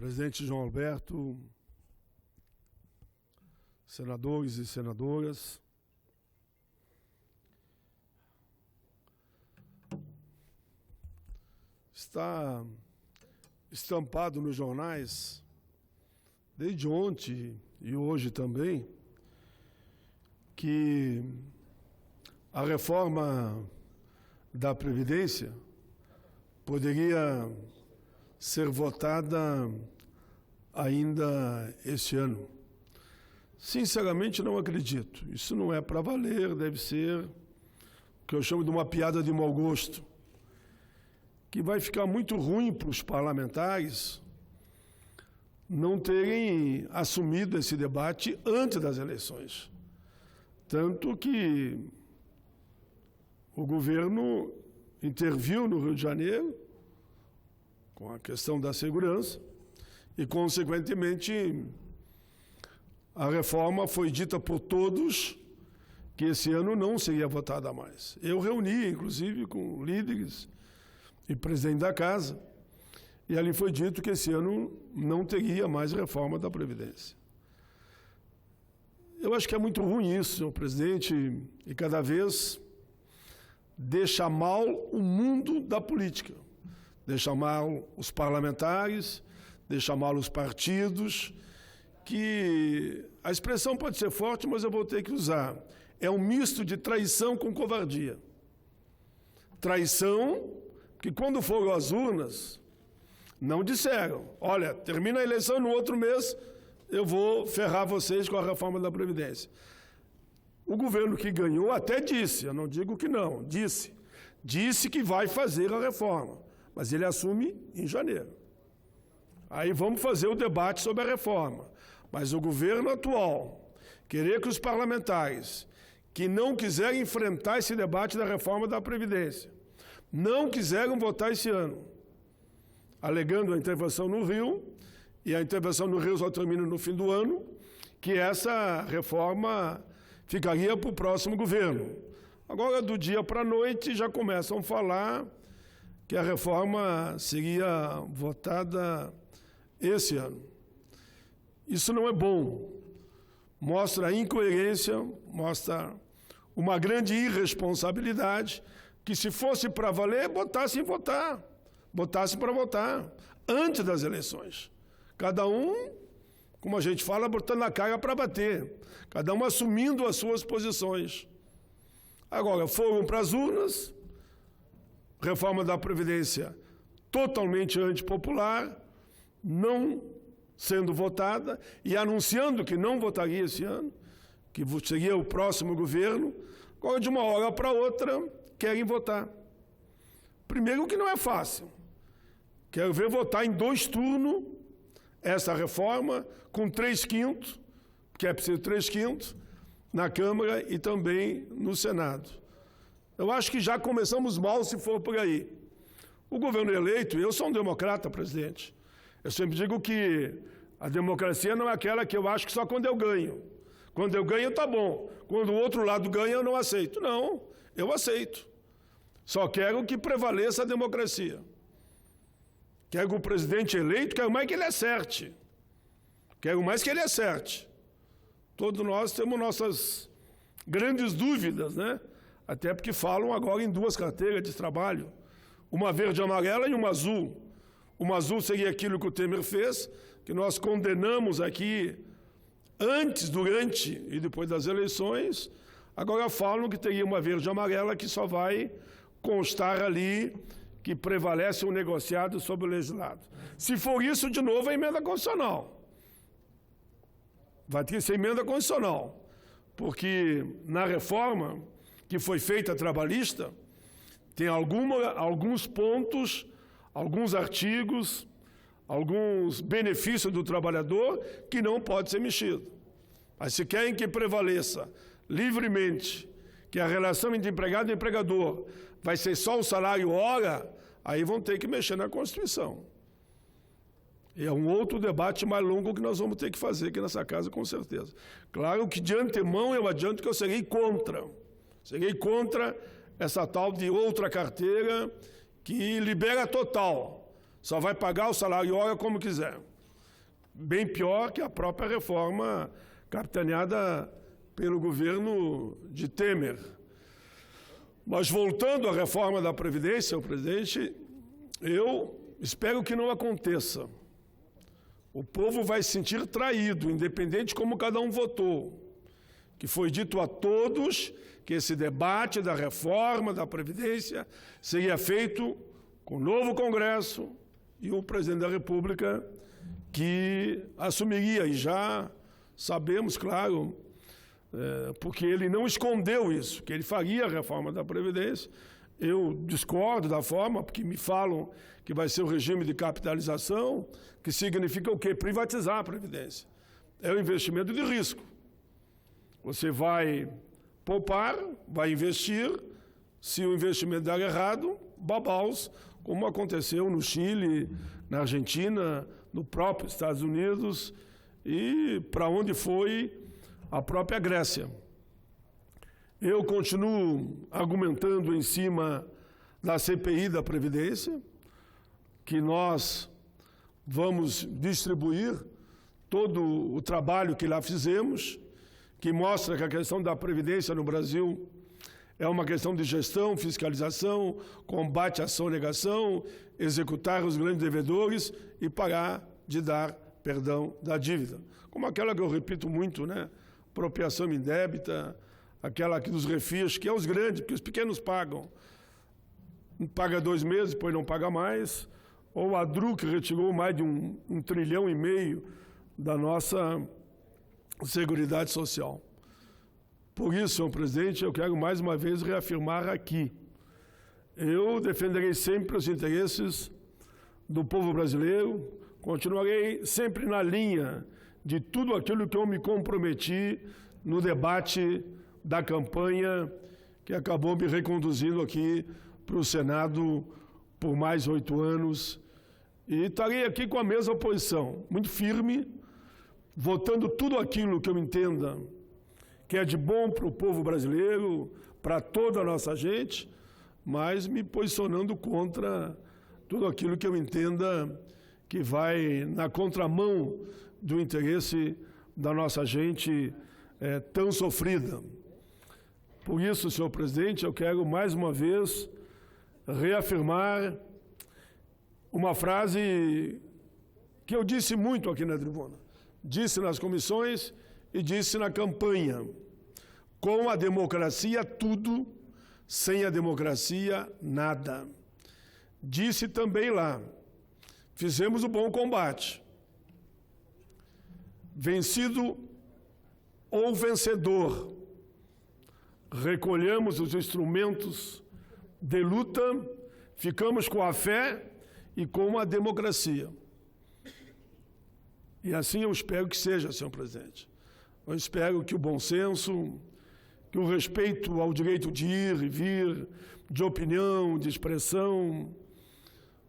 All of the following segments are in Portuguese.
Presidente João Alberto, senadores e senadoras, está estampado nos jornais, desde ontem e hoje também, que a reforma da Previdência poderia ser votada ainda este ano. Sinceramente, não acredito. Isso não é para valer, deve ser o que eu chamo de uma piada de mau gosto, que vai ficar muito ruim para os parlamentares não terem assumido esse debate antes das eleições. Tanto que o governo interviu no Rio de Janeiro com a questão da segurança e, consequentemente, a reforma foi dita por todos que esse ano não seria votada mais. Eu reuni, inclusive, com líderes e presidente da Casa, e ali foi dito que esse ano não teria mais reforma da Previdência. Eu acho que é muito ruim isso, senhor presidente, e cada vez deixa mal o mundo da política, deixa mal os parlamentares, deixa mal os partidos, que a expressão pode ser forte, mas eu vou ter que usar. É um misto de traição com covardia. Traição, que quando foram às urnas, não disseram, olha, termina a eleição e no outro mês eu vou ferrar vocês com a reforma da Previdência. O governo que ganhou até disse, eu não digo que não, disse que vai fazer a reforma, mas ele assume em janeiro. Aí vamos fazer o debate sobre a reforma. Mas o governo atual querer que os parlamentares que não quiserem enfrentar esse debate da reforma da Previdência, não quiseram votar esse ano, alegando a intervenção no Rio, e a intervenção no Rio só termina no fim do ano, que essa reforma ficaria para o próximo governo. Agora, do dia para a noite, já começam a falar que a reforma seria votada esse ano. Isso não é bom. Mostra a incoerência, mostra uma grande irresponsabilidade, que se fosse para valer, botasse para votar, antes das eleições. Cada um, como a gente fala, botando a cara para bater, cada um assumindo as suas posições. Agora, foram para as urnas, reforma da Previdência totalmente antipopular, não sendo votada e anunciando que não votaria esse ano, que seria o próximo governo. Agora, de uma hora para outra, querem votar. Primeiro que não é fácil. Quero ver votar em 2 turnos essa reforma com 3/5, que é preciso 3/5, na Câmara e também no Senado. Eu acho que já começamos mal se for por aí. O governo eleito, eu sou um democrata, presidente. Eu sempre digo que a democracia não é aquela que eu acho que só quando eu ganho. Quando eu ganho, tá bom. Quando o outro lado ganha, eu não aceito. Não, eu aceito. Só quero que prevaleça a democracia. Quero que o presidente eleito, quero mais que ele acerte. Quero mais que ele acerte. Todos nós temos nossas grandes dúvidas, né? Até porque falam agora em 2 carteiras de trabalho. Uma verde e amarela e uma azul. Uma azul seria aquilo que o Temer fez, que nós condenamos aqui antes, durante e depois das eleições. Agora falam que teria uma verde e amarela que só vai constar ali que prevalece o negociado sobre o legislado. Se for isso, de novo, é emenda constitucional. Vai ter que ser emenda constitucional, porque na reforma que foi feita trabalhista, tem alguns pontos, alguns artigos, alguns benefícios do trabalhador que não pode ser mexido. Mas se querem que prevaleça livremente, que a relação entre empregado e empregador vai ser só o salário hora, aí vão ter que mexer na Constituição. E é um outro debate mais longo que nós vamos ter que fazer aqui nessa casa, com certeza. Claro que de antemão eu adianto que eu serei contra. Serei contra essa tal de outra carteira que libera total. Só vai pagar o salário hora como quiser. bem pior que a própria reforma capitaneada pelo governo de Temer. Mas voltando à reforma da Previdência, senhor presidente, eu espero que não aconteça. O povo vai se sentir traído, independente de como cada um votou. Que foi dito a todos que esse debate da reforma da Previdência seria feito com o novo Congresso e o presidente da República que assumiria, e já sabemos, claro, porque ele não escondeu isso, que ele faria a reforma da Previdência. Eu discordo da forma, porque me falam que vai ser o regime de capitalização, que significa o quê? Privatizar a Previdência. É um investimento de risco. Você vai poupar, vai investir, se o investimento der errado, babaus, como aconteceu no Chile, na Argentina, no próprio Estados Unidos e para onde foi a própria Grécia. Eu continuo argumentando em cima da CPI da Previdência, que nós vamos distribuir todo o trabalho que lá fizemos, que mostra que a questão da Previdência no Brasil é uma questão de gestão, fiscalização, combate à sonegação, executar os grandes devedores e parar de dar perdão da dívida. Como aquela que eu repito muito, né? Apropriação indébita, aquela aqui dos refis, que é os grandes, porque os pequenos pagam. Paga 2 meses, depois não paga mais. Ou a DRU, que retirou mais de 1,5 trilhão da nossa Seguridade Social. Por isso, senhor presidente, eu quero mais uma vez reafirmar aqui. Eu defenderei sempre os interesses do povo brasileiro, continuarei sempre na linha de tudo aquilo que eu me comprometi no debate da campanha que acabou me reconduzindo aqui para o Senado por mais 8 anos. E estarei aqui com a mesma posição, muito firme, votando tudo aquilo que eu entenda que é de bom para o povo brasileiro, para toda a nossa gente, mas me posicionando contra tudo aquilo que eu entenda que vai na contramão do interesse da nossa gente tão sofrida. Por isso, senhor presidente, eu quero mais uma vez reafirmar uma frase que eu disse muito aqui na tribuna. Disse nas comissões e disse na campanha: com a democracia tudo, sem a democracia nada. Disse também lá: fizemos o bom combate. Vencido ou vencedor, recolhemos os instrumentos de luta, ficamos com a fé e com a democracia. E assim eu espero que seja, senhor presidente. Eu espero que o bom senso, que o respeito ao direito de ir e vir, de opinião, de expressão,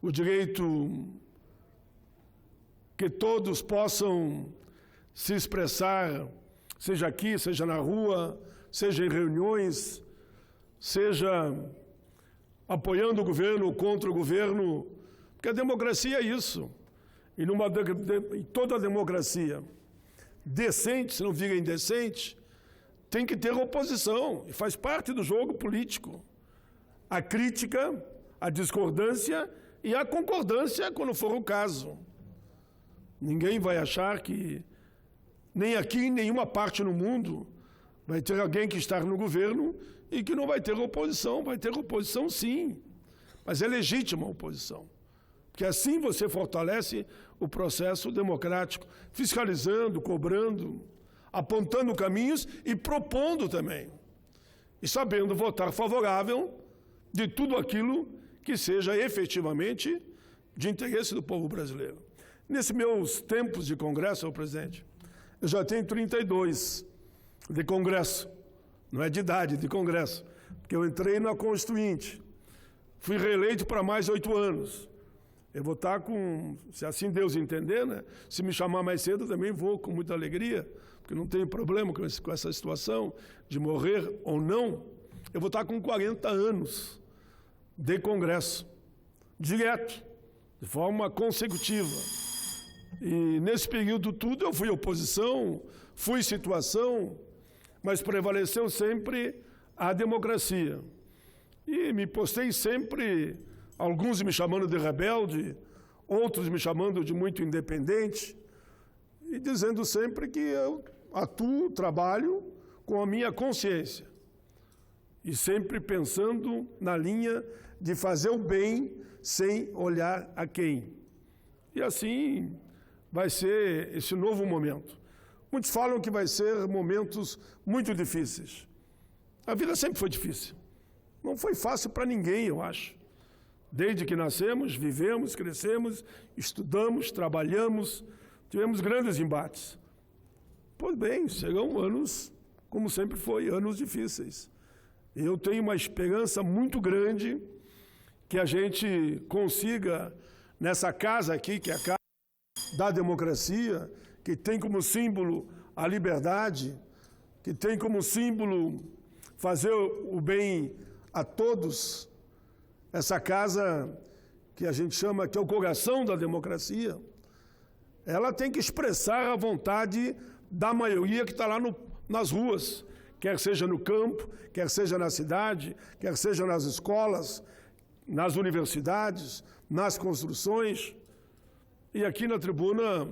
o direito que todos possam se expressar, seja aqui, seja na rua, seja em reuniões, seja apoiando o governo ou contra o governo, porque a democracia é isso. E toda a democracia decente, se não vira indecente, tem que ter oposição, e faz parte do jogo político. A crítica, a discordância e a concordância, quando for o caso. Ninguém vai achar que, nem aqui, em nenhuma parte no mundo, vai ter alguém que está no governo e que não vai ter oposição. Vai ter oposição, sim, mas é legítima a oposição. Porque assim você fortalece o processo democrático, fiscalizando, cobrando, apontando caminhos e propondo também. E sabendo votar favorável de tudo aquilo que seja efetivamente de interesse do povo brasileiro. Nesses meus tempos de Congresso, senhor presidente, eu já tenho 32 de Congresso, não é de idade, de Congresso, porque eu entrei na Constituinte, fui reeleito para mais 8 anos. Eu vou estar com, se assim Deus entender, né? Se me chamar mais cedo, também vou com muita alegria, porque não tenho problema com essa situação de morrer ou não. Eu vou estar com 40 anos de Congresso, direto, de forma consecutiva. E nesse período tudo eu fui oposição, fui situação, mas prevaleceu sempre a democracia. E me postei sempre, alguns me chamando de rebelde, outros me chamando de muito independente, e dizendo sempre que eu atuo, trabalho com a minha consciência. E sempre pensando na linha de fazer o bem sem olhar a quem. E assim vai ser esse novo momento. Muitos falam que vai ser momentos muito difíceis. A vida sempre foi difícil. Não foi fácil para ninguém, eu acho. Desde que nascemos, vivemos, crescemos, estudamos, trabalhamos, tivemos grandes embates. Pois bem, serão anos, como sempre foi, anos difíceis. Eu tenho uma esperança muito grande que a gente consiga, nessa casa aqui, que é a casa da democracia, que tem como símbolo a liberdade, que tem como símbolo fazer o bem a todos, essa casa que a gente chama que é o coração da democracia, ela tem que expressar a vontade da maioria que está lá nas ruas, quer seja no campo, quer seja na cidade, quer seja nas escolas, nas universidades, nas construções. E aqui na tribuna,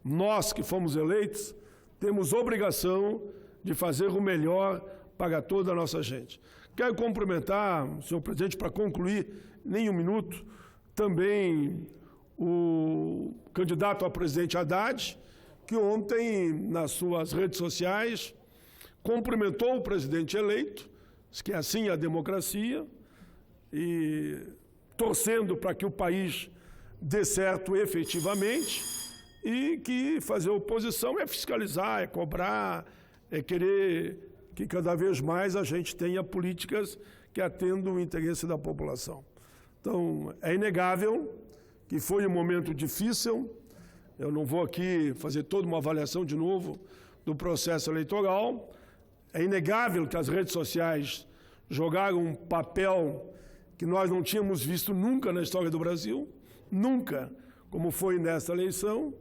nós que fomos eleitos, temos obrigação de fazer o melhor para toda a nossa gente. Quero cumprimentar, senhor presidente, para concluir, nem um minuto, também o candidato a presidente Haddad, que ontem, nas suas redes sociais, cumprimentou o presidente eleito, diz que assim é a democracia, e torcendo para que o país dê certo efetivamente, e que fazer oposição é fiscalizar, é cobrar, é querer que cada vez mais a gente tenha políticas que atendam o interesse da população. Então, é inegável que foi um momento difícil. Eu não vou aqui fazer toda uma avaliação de novo do processo eleitoral. É inegável que as redes sociais jogaram um papel que nós não tínhamos visto nunca na história do Brasil, nunca, como foi nessa eleição,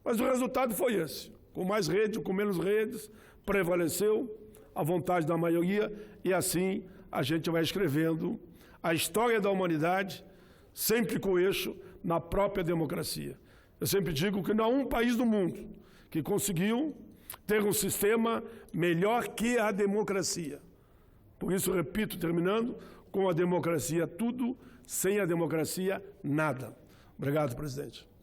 mas o resultado foi esse. Com mais redes, com menos redes, prevaleceu a vontade da maioria e assim a gente vai escrevendo a história da humanidade, sempre com eixo na própria democracia. Eu sempre digo que não há um país do mundo que conseguiu ter um sistema melhor que a democracia. Por isso, repito, terminando, com a democracia tudo, sem a democracia nada. Obrigado, presidente.